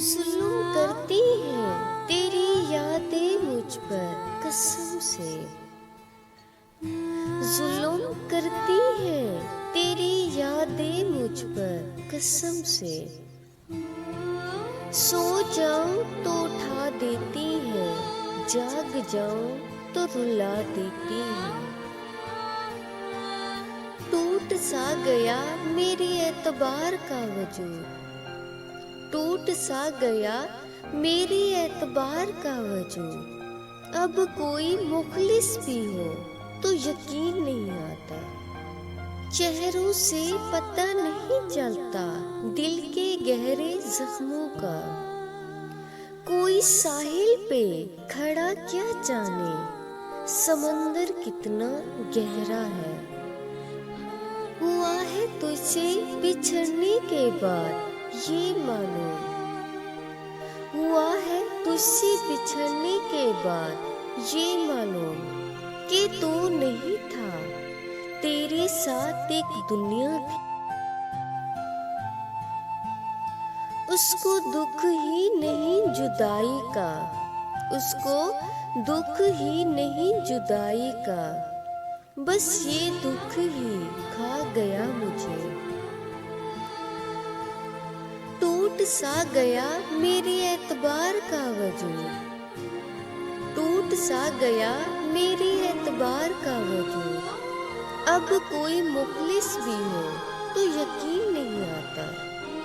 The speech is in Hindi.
जुल्म करती है तेरी यादें मुझ पर कसम से। जुल्म करती है तेरी यादें मुझ पर कसम से। सो जाऊं तो उठा देती है, जाग जाऊं तो रुला देती है। टूट सा गया मेरे एतबार का वजूद, टूट सा गया मेरी एतबार का वजूद। अब कोई मुखलिस भी हो तो यकीन नहीं आता। चेहरों से पता नहीं चलता दिल के गहरे जख्मों का। कोई साहिल पे खड़ा क्या जाने समंदर कितना गहरा है। हुआ है तुझसे बिछड़ने के बाद ये मालूम, हुआ है तुझसे बिछड़ने के बाद ये मालूम कि तू नहीं था, तेरे साथ एक दुनिया थी। उसको दुख ही नहीं जुदाई का, उसको दुख ही नहीं जुदाई का। बस ये दुख ही खा गया मुझे। टूट सा गया मेरे एतबार का वजूद, टूट सा गया मेरे एतबार का वजूद। अब कोई मुखलिस भी हो तो यकीन